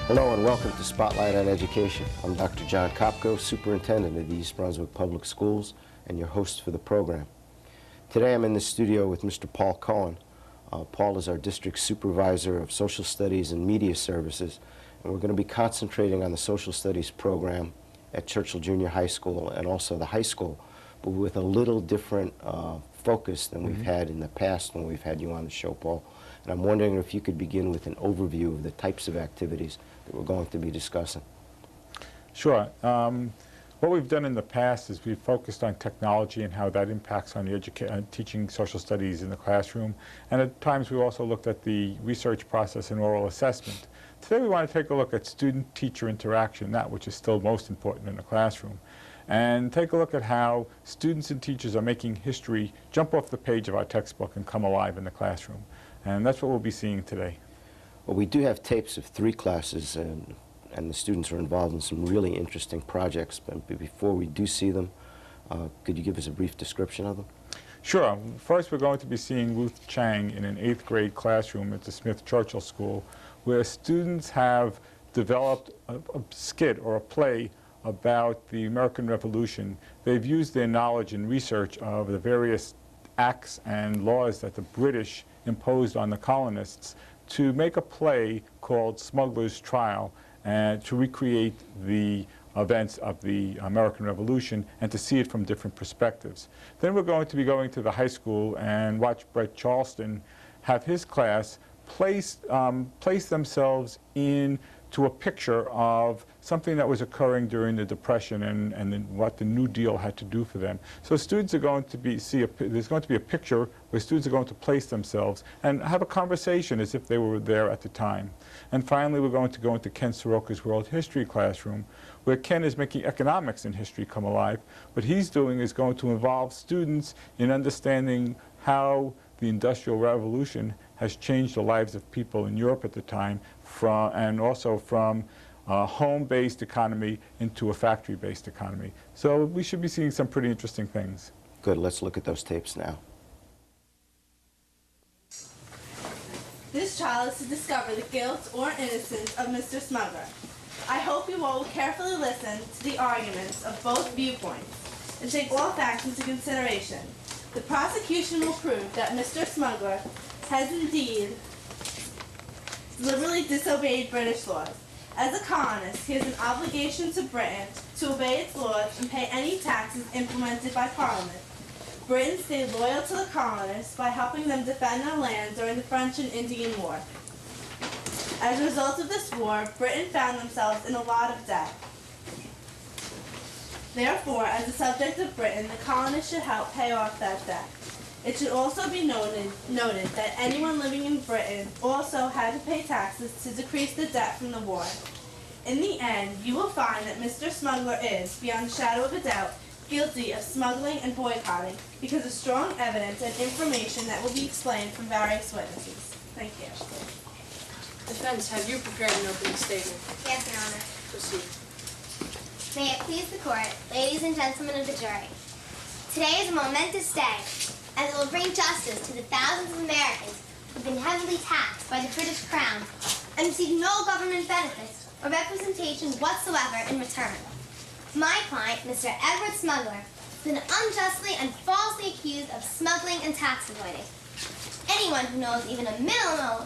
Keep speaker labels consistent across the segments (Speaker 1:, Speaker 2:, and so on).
Speaker 1: Hello and welcome to Spotlight on Education. I'm Dr. Jon Kopko, Superintendent of the East Brunswick Public Schools and your host for the program. Today I'm in the studio with Mr. Paul Cohen. Paul is our District Supervisor of Social Studies and Media Services, and we're going to be concentrating on the Social Studies program at Churchill Junior High School and also the high school, but with a little different focus than we've had in the past when we've had you on the show, Paul. And I'm wondering if you could begin with an overview of the types of activities that we're going to be discussing.
Speaker 2: Sure. What we've done in the past is we've focused on technology and how that impacts on the teaching social studies in the classroom. And at times we also looked at the research process and oral assessment. Today we want to take a look at student-teacher interaction, that which is still most important in the classroom, and take a look at how students and teachers are making history jump off the page of our textbook and come alive in the classroom. And that's what we'll be seeing today.
Speaker 1: Well, we do have tapes of 3 classes, and the students are involved in some really interesting projects. But before we do see them, could you give us a brief description of them?
Speaker 2: Sure. First, we're going to be seeing Ruth Chang in an 8th grade classroom at the Smith Churchill School, where students have developed a skit or a play about the American Revolution. They've used their knowledge and research of the various acts and laws that the British imposed on the colonists to make a play called Smuggler's Trial and to recreate the events of the American Revolution and to see it from different perspectives. Then we're going to be going to the high school and watch Brett Charleston have his class place themselves into a picture of something that was occurring during the Depression and what the New Deal had to do for them. So students are going to be, there's going to be a picture where students are going to place themselves and have a conversation as if they were there at the time. And finally, we're going to go into Ken Soroka's World History classroom, where Ken is making economics and history come alive. What he's doing is going to involve students in understanding how the Industrial Revolution has changed the lives of people in Europe at the time, and also from a home-based economy into a factory-based economy. So we should be seeing some pretty interesting things.
Speaker 1: Good, let's look at those tapes now.
Speaker 3: This trial is to discover the guilt or innocence of Mr. Smuggler. I hope you all will carefully listen to the arguments of both viewpoints and take all facts into consideration. The prosecution will prove that Mr. Smuggler has indeed deliberately disobeyed British laws. As a colonist, he has an obligation to Britain to obey its laws and pay any taxes implemented by Parliament. Britain stayed loyal to the colonists by helping them defend their land during the French and Indian War. As a result of this war, Britain found themselves in a lot of debt. Therefore, as a subject of Britain, the colonists should help pay off that debt. It should also be noted that anyone living in Britain also had to pay taxes to decrease the debt from the war. In the end, you will find that Mr. Smuggler is, beyond a shadow of a doubt, guilty of smuggling and boycotting because of strong evidence and information that will be explained from various witnesses. Thank you.
Speaker 4: Defense, have you prepared an opening statement?
Speaker 5: Yes, Your Honor.
Speaker 4: Proceed.
Speaker 5: May it please the Court, ladies and gentlemen of the jury. Today is a momentous day, as it will bring justice to the thousands of Americans who have been heavily taxed by the British Crown and receive no government benefits or representation whatsoever in return. My client, Mr. Edward Smuggler, has been unjustly and falsely accused of smuggling and tax avoiding. Anyone who knows even a minimal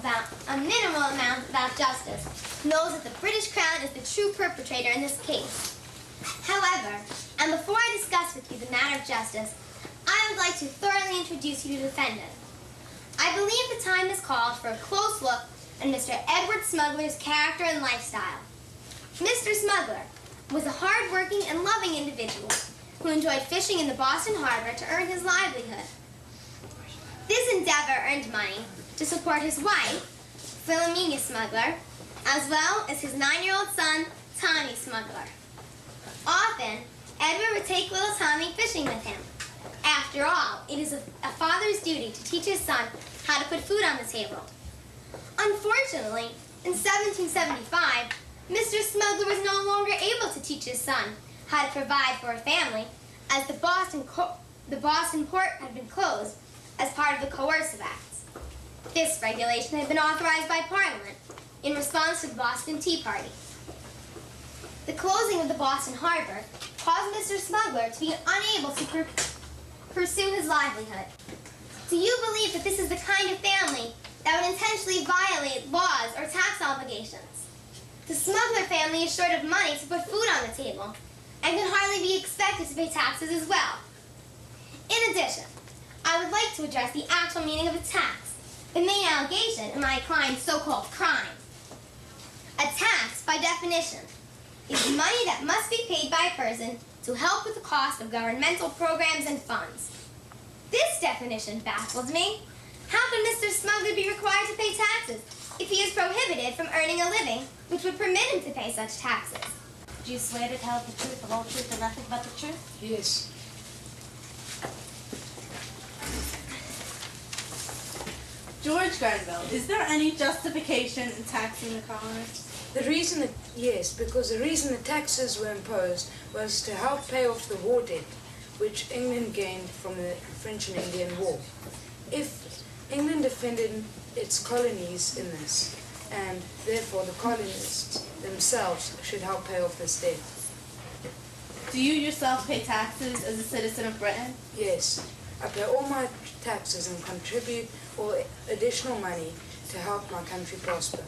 Speaker 5: amount about justice knows that the British Crown is the true perpetrator in this case. However, and before I discuss with you the matter of justice, I would like to thoroughly introduce you to the defendant. I believe the time is called for a close look at Mr. Edward Smuggler's character and lifestyle. Mr. Smuggler was a hard-working and loving individual who enjoyed fishing in the Boston Harbor to earn his livelihood. This endeavor earned money to support his wife, Philomena Smuggler, as well as his 9-year-old son, Tommy Smuggler. Often, Edward would take little Tommy fishing with him. After all, it is a father's duty to teach his son how to put food on the table. Unfortunately, in 1775, Mr. Smuggler was no longer able to teach his son how to provide for a family, as the Boston port had been closed as part of the Coercive Acts. This regulation had been authorized by Parliament, in response to the Boston Tea Party. The closing of the Boston Harbor caused Mr. Smuggler to be unable to pursue his livelihood. Do you believe that this is the kind of family that would intentionally violate laws or tax obligations? The Smuggler family is short of money to put food on the table and can hardly be expected to pay taxes as well. In addition, I would like to address the actual meaning of a tax, the main allegation in my client's so-called crime. A tax, by definition, is money that must be paid by a person to help with the cost of governmental programs and funds. This definition baffles me. How can Mr. Smuggler be required to pay taxes if he is prohibited from earning a living which would permit him to pay such taxes?
Speaker 6: Do you swear to tell the truth, the whole truth, and nothing but the truth?
Speaker 4: Yes.
Speaker 3: George Grenville, is there any justification in taxing the colonists?
Speaker 7: The reason that, yes, because the reason the taxes were imposed was to help pay off the war debt which England gained from the French and Indian War. If England defended its colonies in this, and therefore the colonists themselves should help pay off this debt.
Speaker 3: Do you yourself pay taxes as a citizen of Britain?
Speaker 7: Yes, I pay all my taxes and contribute all additional money to help my country prosper.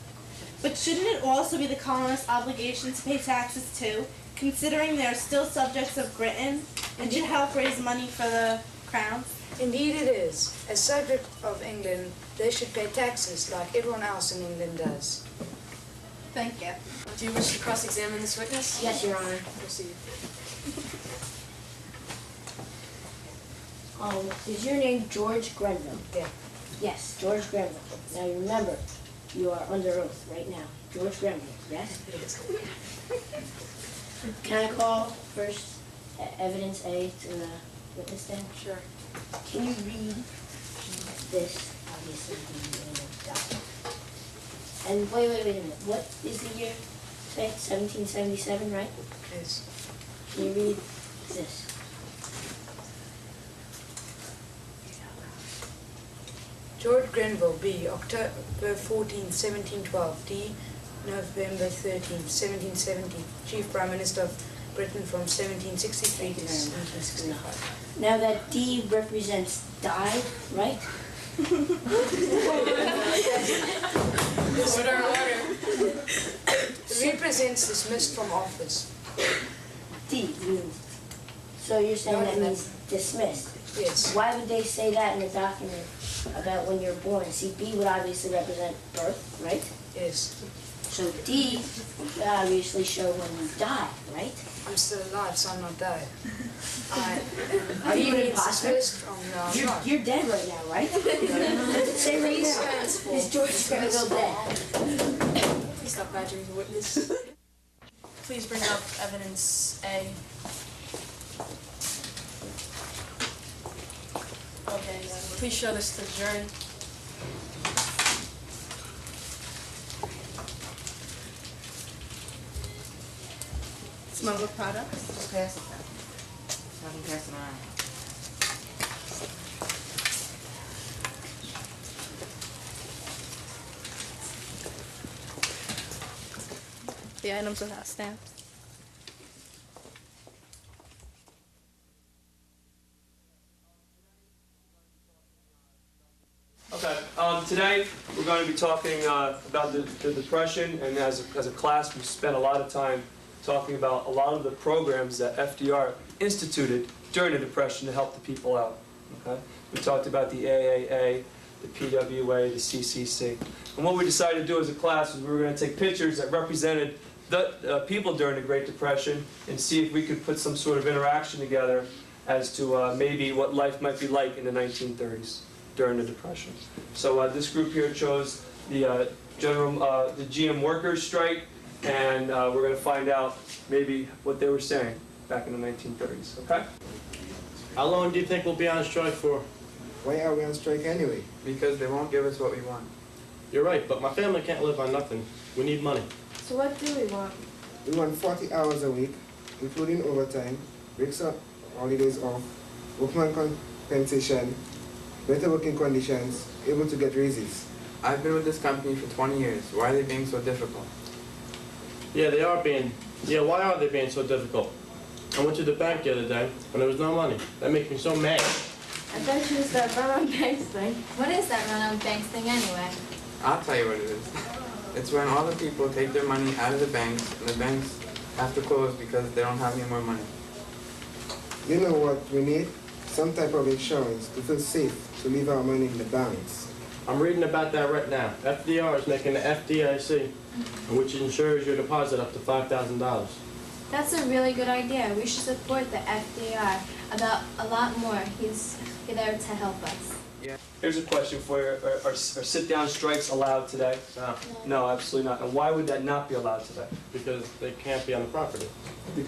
Speaker 3: But shouldn't it also be the colonists' obligation to pay taxes too, considering they are still subjects of Britain and should help raise money for the crown?
Speaker 7: Indeed it is. As subject of England, they should pay taxes like everyone else in England does.
Speaker 3: Thank you.
Speaker 4: Do you wish to cross-examine this witness?
Speaker 6: Yes, Your Honor.
Speaker 4: Proceed.
Speaker 6: Is your name George Grenville?
Speaker 7: Yeah.
Speaker 6: Yes, George Grenville. Now you remember, you are under oath right now. George Grenville, yes? Can I call first evidence A to the witness stand?
Speaker 4: Sure.
Speaker 6: Can you read this? Obviously, the document. And wait a minute. What is the year? Say 1777, right?
Speaker 7: Yes.
Speaker 6: Can you read this?
Speaker 7: George Grenville, B. October 14, 1712. D. November 13, 1770. Chief Prime Minister of Britain from 1763 to 1765.
Speaker 6: Now that D represents died, right?
Speaker 4: Order, order.
Speaker 7: Represents dismissed from office.
Speaker 6: D means. So you're saying that means dismissed.
Speaker 7: Yes.
Speaker 6: Why would they say that in the document about when you're born? See, B would obviously represent birth, right?
Speaker 7: Yes.
Speaker 6: So D would obviously show when you die, right?
Speaker 7: I'm still alive, so I'm not dead.
Speaker 6: Are you an
Speaker 7: means
Speaker 6: imposter?
Speaker 7: dismissed from I'm not.
Speaker 6: You're dead right now, right? Say right now. Is George Grenville dead?
Speaker 4: Please stop badgering the witness. Please bring up evidence A. Okay, please show this to the jury.
Speaker 3: Smuggler products?
Speaker 8: Just pass it down. So I can pass it around.
Speaker 3: The items without stamps.
Speaker 9: Okay, today we're going to be talking about the Depression, and as a class we spent a lot of time talking about a lot of the programs that FDR instituted during the Depression to help the people out. Okay? We talked about the AAA, the PWA, the CCC. And what we decided to do as a class was we were going to take pictures that represented the people during the Great Depression and see if we could put some sort of interaction together as to maybe what life might be like in the 1930s during the Depression. So this group here chose the the GM workers' strike, and we're going to find out maybe what they were saying back in the 1930s, okay?
Speaker 10: How long do you think we'll be on strike for?
Speaker 11: Why are we on strike anyway?
Speaker 8: Because they won't give us what we want.
Speaker 10: You're right, but my family can't live on nothing. We need money.
Speaker 3: So what do we want?
Speaker 11: We want 40 hours a week, including overtime, breaks up, holidays off, workman compensation, better working conditions, able to get raises.
Speaker 8: I've been with this company for 20 years. Why are they being so difficult?
Speaker 10: Yeah, they are being. Yeah, why are they being so difficult? I went to the bank the other day and there was no money. That makes me so mad.
Speaker 12: I thought you was that run on banks thing. What is that run on banks thing anyway?
Speaker 8: I'll tell you what it is. It's when all the people take their money out of the banks and the banks have to close because they don't have any more money.
Speaker 11: You know what we need? Some type of insurance to feel safe to leave our money in the banks.
Speaker 10: I'm reading about that right now. FDR is making the FDIC, which insures your deposit up to $5,000.
Speaker 12: That's a really good idea. We should support the FDR about a lot more. He's there to help us.
Speaker 9: Yeah. Here's a question for you. Are sit-down strikes allowed today?
Speaker 10: No.
Speaker 9: No, absolutely not. And why would that not be allowed today?
Speaker 10: Because they can't be on the property.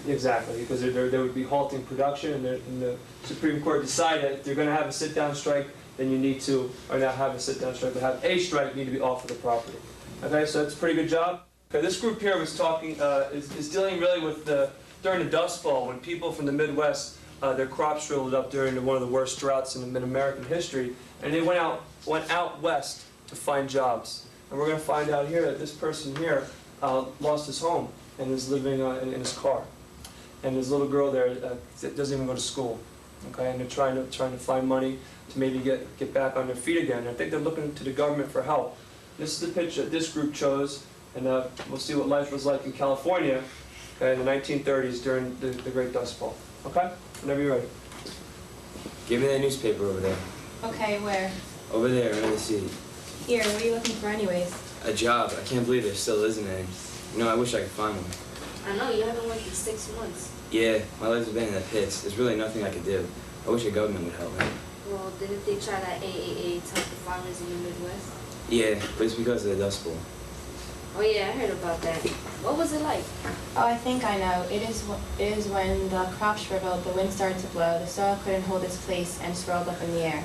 Speaker 9: Exactly, because there would be halting production, and the Supreme Court decided that if they're going to have a sit-down strike, then you need to, or not have a sit-down strike, but have a strike, you need to be off of the property. Okay, so that's a pretty good job. Okay, this group here was talking, is dealing really with during the Dust Bowl, when people from the Midwest, their crops shriveled up during one of the worst droughts in American history, and they went out west to find jobs. And we're going to find out here that this person here lost his home and is living in his car. And his little girl there doesn't even go to school. Okay, and they're trying to find money to maybe get back on their feet again. And I think they're looking to the government for help. This is the picture that this group chose, and we'll see what life was like in California, okay, in the 1930s during the Great Dust Bowl. Okay, whenever you're ready.
Speaker 13: Give me that newspaper over there.
Speaker 12: Okay, where?
Speaker 13: Over there, under the seat.
Speaker 12: Here, what are you looking for anyways?
Speaker 13: A job. I can't believe there still isn't any. You know, I wish I could find one.
Speaker 6: I know, you haven't worked in 6 months.
Speaker 13: Yeah, my legs have been in the pits. There's really nothing I could do. I wish the government would help me.
Speaker 6: Well, didn't they try that AAA to help the farmers in the Midwest?
Speaker 13: Yeah, but it's because of the Dust Bowl.
Speaker 6: Oh yeah, I heard about that. What was it like?
Speaker 12: Oh, I think I know. It is when the crop shriveled, the wind started to blow, the soil couldn't hold its place and swirled up in the air.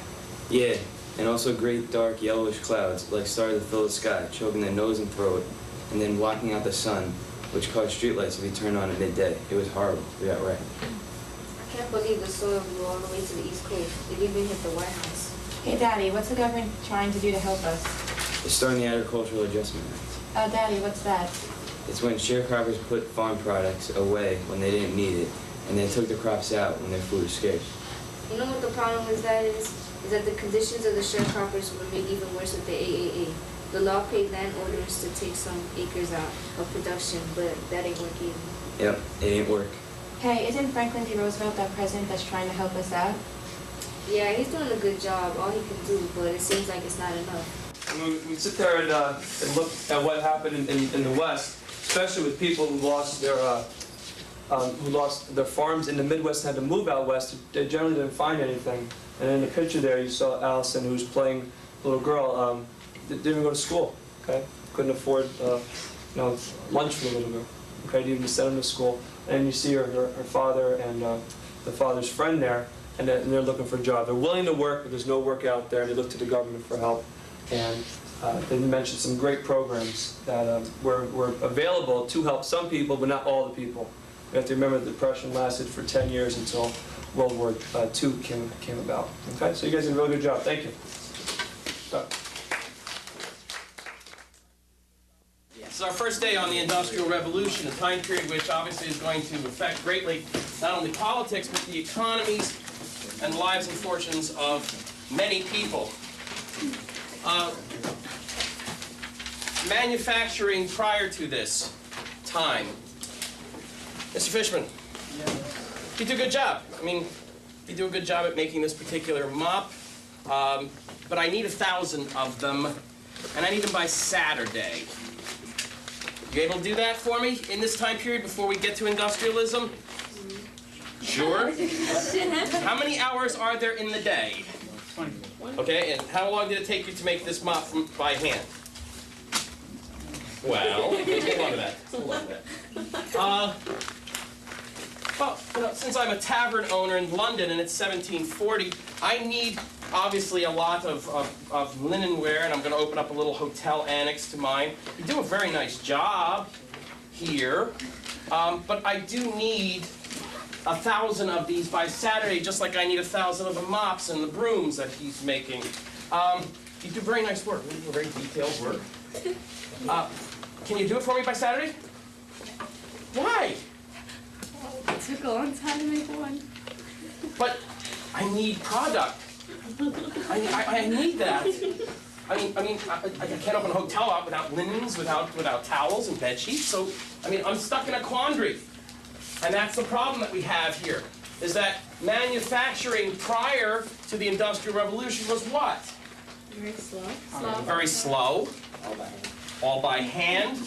Speaker 13: Yeah, and also great dark yellowish clouds like started to fill the sky, choking their nose and throat, and then blocking out the sun, which caused streetlights to be turned on at midday. It was horrible. We got wrecked.
Speaker 6: I can't believe the soil blew all the way to the East Coast. It even hit the White House.
Speaker 12: Hey, Daddy, what's the government trying to do to help us?
Speaker 13: It's starting the Agricultural Adjustment Act.
Speaker 12: Oh, Daddy, what's that?
Speaker 13: It's when sharecroppers put farm products away when they didn't need it, and they took the crops out when their food was scarce.
Speaker 6: You know what the problem with that is? Is that the conditions of the sharecroppers were made even worse with the AAA. The law paid landowners to take some acres out of production, but that ain't working.
Speaker 13: Yep, it didn't work.
Speaker 12: Hey, isn't Franklin D. Roosevelt that president that's trying to help us out?
Speaker 6: Yeah, he's doing a good job, all he can do, but it seems like it's not enough.
Speaker 9: We sit there and look at what happened in the West, especially with people who lost their farms in the Midwest and had to move out west. They generally didn't find anything. And in the picture there, you saw Allison, who was playing a little girl, didn't even go to school. Okay, couldn't afford lunch for the little girl. Okay, didn't even send them to school. And you see her father and the father's friend there, and they're looking for a job. They're willing to work, but there's no work out there. They look to the government for help. And they mentioned some great programs that were available to help some people, but not all the people. You have to remember the Depression lasted for 10 years until World War II came about. Okay, so you guys did a really good job. Thank you.
Speaker 14: This is our first day on the Industrial Revolution, a time period which obviously is going to affect greatly not only politics, but the economies and lives and fortunes of many people. Manufacturing prior to this time. Mr. Fishman, you do a good job. I mean, you do a good job at making this particular mop, but I need 1,000 of them, and I need them by Saturday. You able to do that for me in this time period before we get to industrialism? Sure. How many hours are there in the day? Okay, and how long did it take you to make this mop by hand? Well, hold on to that. Hold on to that. Well, you know, since I'm a tavern owner in London and it's 1740, I need obviously a lot of linenware, and I'm going to open up a little hotel annex to mine. You do a very nice job here, but I do need 1,000 of these by Saturday, just like I need 1,000 of the mops and the brooms that he's making. You do very nice work. You do very detailed work. Can you do it for me by Saturday? Why?
Speaker 12: It took a long time to make one.
Speaker 14: But I need product. I need that. I can't open a hotel up without linens, without towels and bed sheets. So, I'm stuck in a quandary. And that's the problem that we have here, is that manufacturing prior to the Industrial Revolution was what?
Speaker 12: Very slow.
Speaker 14: Very slow. All by hand.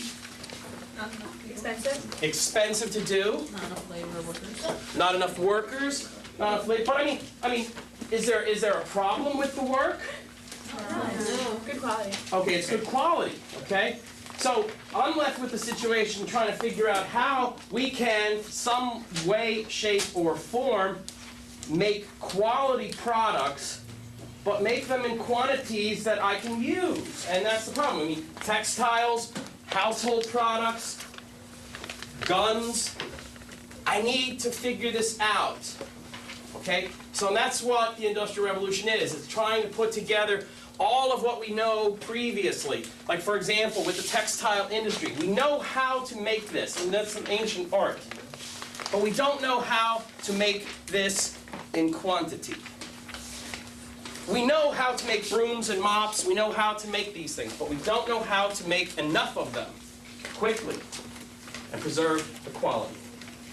Speaker 12: Expensive.
Speaker 14: Expensive to do.
Speaker 12: Not enough labor workers.
Speaker 14: Not enough workers. Not enough labor. But is there a problem with the work?
Speaker 12: No. Good quality.
Speaker 14: Okay, it's good quality, okay? So I'm left with the situation trying to figure out how we can, some way, shape, or form, make quality products, but make them in quantities that I can use. And that's the problem. Textiles, household products, guns. I need to figure this out, okay? So that's what the Industrial Revolution is. It's trying to put together all of what we know previously. Like, for example, with the textile industry, we know how to make this, and that's some ancient art. But we don't know how to make this in quantity. We know how to make brooms and mops, we know how to make these things, but we don't know how to make enough of them quickly and preserve the quality.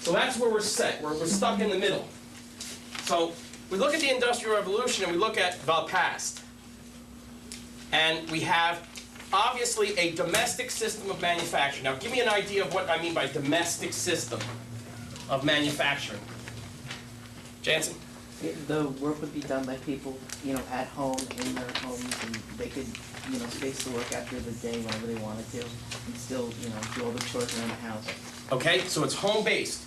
Speaker 14: So that's where we're set. We're stuck in the middle. So we look at the Industrial Revolution and we look at the past. And we have, obviously, a domestic system of manufacturing. Now, give me an idea of what I mean by domestic system of manufacturing. Jansen?
Speaker 15: The work would be done by people, at home, in their homes, and they could, space to work after the day whenever they wanted to, and still, do all the chores around the house.
Speaker 14: Okay, so it's home-based.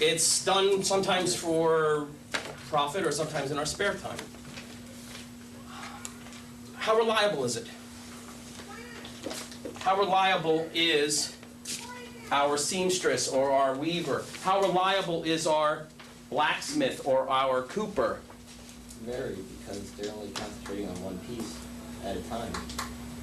Speaker 14: It's done sometimes for profit or sometimes in our spare time. How reliable is it? How reliable is our seamstress or our weaver? How reliable is our blacksmith or our cooper?
Speaker 16: Vary, because they're only concentrating on one piece at a time.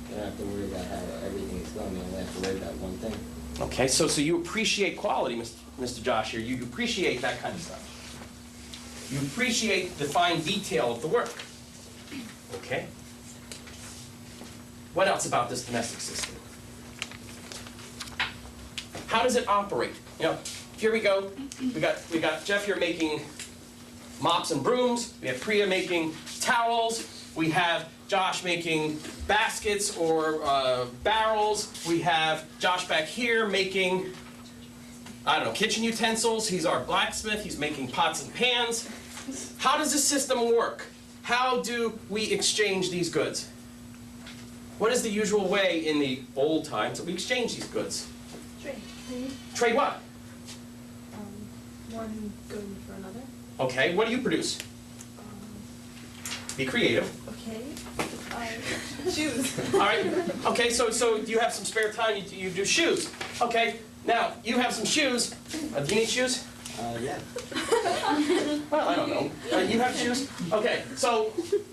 Speaker 16: They don't have to worry about how everything is going. They only have to worry about one thing.
Speaker 14: Okay, so you appreciate quality, Mr. Josh here. You appreciate that kind of stuff. You appreciate the fine detail of the work. Okay. What else about this domestic system? How does it operate? Here we go. We got Jeff here making mops and brooms. We have Priya making towels. We have Josh making baskets or barrels. We have Josh back here making, kitchen utensils. He's our blacksmith. He's making pots and pans. How does this system work? How do we exchange these goods? What is the usual way in the old times that we exchange these goods?
Speaker 12: Trade.
Speaker 14: Trade what?
Speaker 12: One good for another.
Speaker 14: Okay, what do you produce? Be creative.
Speaker 12: Okay. Shoes.
Speaker 14: All right. Okay, so you have some spare time, you do shoes. Okay, now, you have some shoes. Do you need shoes?
Speaker 16: Yeah.
Speaker 14: Well, I don't know. You have shoes? Okay, so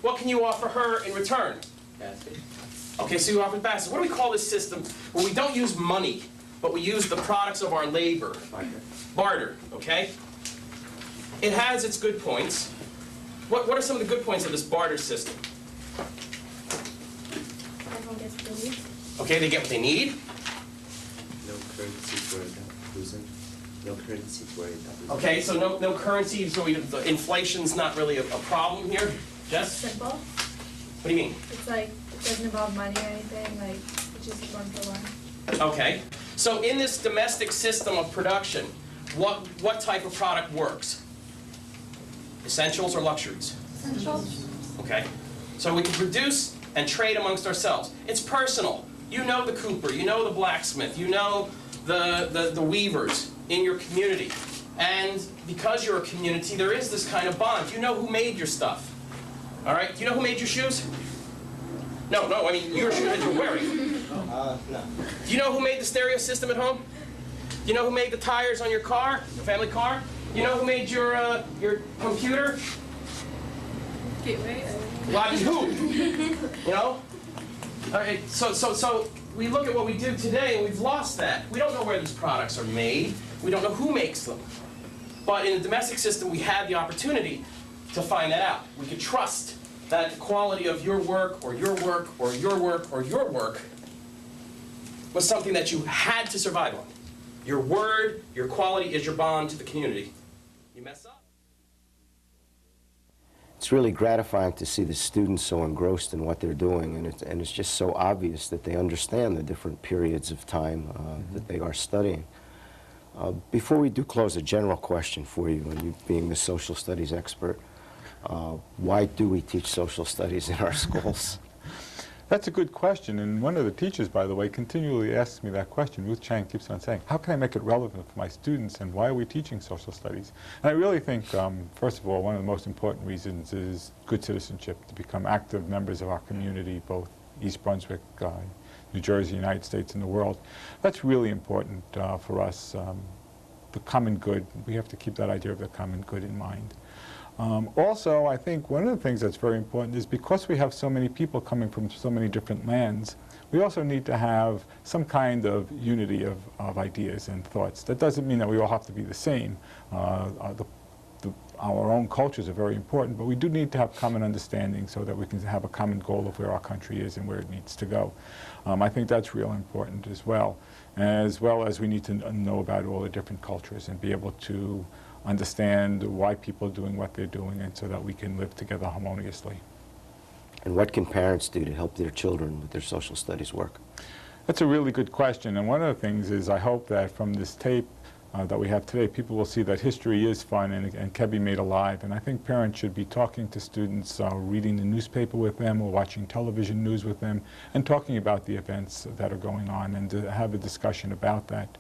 Speaker 14: what can you offer her in return?
Speaker 16: Basket.
Speaker 14: Okay, so you offer baskets. What do we call this system where we don't use money, but we use the products of our labor? Barter, okay? It has its good points. What are some of the good points of this barter system?
Speaker 12: Everyone gets what they need.
Speaker 14: Okay, they get what they need.
Speaker 17: No currency for losing. No currency for losing.
Speaker 14: Okay, so no currency, so the inflation's not really a problem here. Jess?
Speaker 12: Simple.
Speaker 14: What do you mean?
Speaker 12: It's like, it doesn't involve money or anything, like, it's just one for one.
Speaker 14: Okay, so in this domestic system of production, what type of product works? Essentials or luxuries?
Speaker 12: Essentials.
Speaker 14: Okay, so we can produce and trade amongst ourselves. It's personal. You know the cooper, you know the blacksmith, you know the weavers in your community. And because you're a community, there is this kind of bond. You know who made your stuff. All right, do you know who made your shoes? No, I mean your shoes that you're wearing.
Speaker 16: No.
Speaker 14: Do you know who made the stereo system at home? Do you know who made the tires on your car, your family car? Do you know who made your computer?
Speaker 12: Gateway.
Speaker 14: Well, I mean, who? You know? All right, so we look at what we do today, and we've lost that. We don't know where these products are made. We don't know who makes them. But in the domestic system, we had the opportunity to find that out. We could trust that the quality of your work, or your work, or your work, or your work was something that you had to survive on. Your word, your quality is your bond to the community. You mess up.
Speaker 1: It's really gratifying to see the students so engrossed in what they're doing, and it's just so obvious that they understand the different periods of time that they are studying. Before we do close, a general question for you, and you being the social studies expert, why do we teach social studies in our schools?
Speaker 2: That's a good question, and one of the teachers, by the way, continually asks me that question. Ruth Chang keeps on saying, how can I make it relevant for my students, and why are we teaching social studies? And I really think, first of all, one of the most important reasons is good citizenship, to become active members of our community, both East Brunswick, New Jersey, United States, and the world. That's really important for us. The common good, we have to keep that idea of the common good in mind. Also, I think one of the things that's very important is because we have so many people coming from so many different lands, we also need to have some kind of unity of ideas and thoughts. That doesn't mean that we all have to be the same. Our own cultures are very important, but we do need to have common understanding so that we can have a common goal of where our country is and where it needs to go. I think that's real important as well as we need to know about all the different cultures and be able to understand why people are doing what they're doing, and so that we can live together harmoniously.
Speaker 1: And what can parents do to help their children with their social studies work?
Speaker 2: That's a really good question, and one of the things is I hope that from this tape that we have today, people will see that history is fun and can be made alive. And I think parents should be talking to students, reading the newspaper with them, or watching television news with them, and talking about the events that are going on, and to have a discussion about that.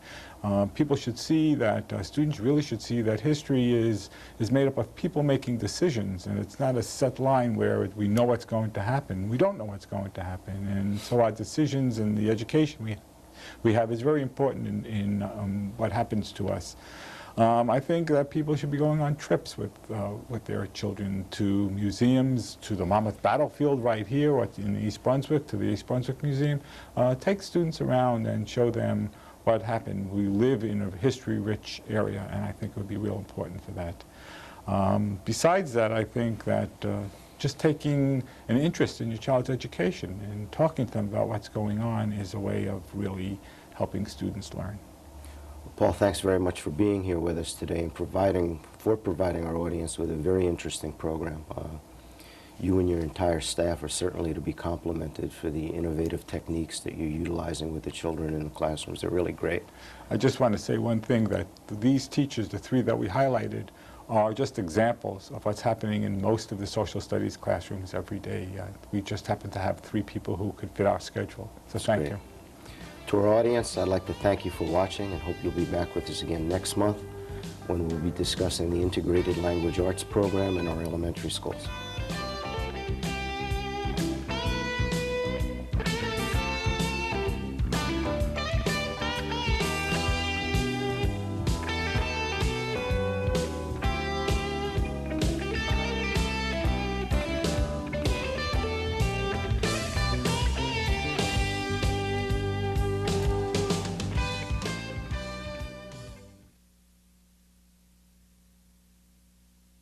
Speaker 2: People should see that, students really should see that history is made up of people making decisions, and it's not a set line where we know what's going to happen. We don't know what's going to happen, and so our decisions and the education we have is very important in what happens to us. I think that people should be going on trips with their children to museums, to the Monmouth Battlefield right here, or in East Brunswick, to the East Brunswick Museum. Take students around and show them what happened. We live in a history-rich area, and I think it would be real important for that. Besides that, I think that just taking an interest in your child's education and talking to them about what's going on is a way of really helping students learn.
Speaker 1: Well, Paul, thanks very much for being here with us today and providing our audience with a very interesting program. You and your entire staff are certainly to be complimented for the innovative techniques that you're utilizing with the children in the classrooms. They're really great.
Speaker 2: I just want to say one thing, that these teachers, the three that we highlighted, are just examples of what's happening in most of the social studies classrooms every day. We just happen to have 3 people who could fit our schedule. So thank you.
Speaker 1: To our audience, I'd like to thank you for watching and hope you'll be back with us again next month when we'll be discussing the Integrated Language Arts program in our elementary schools.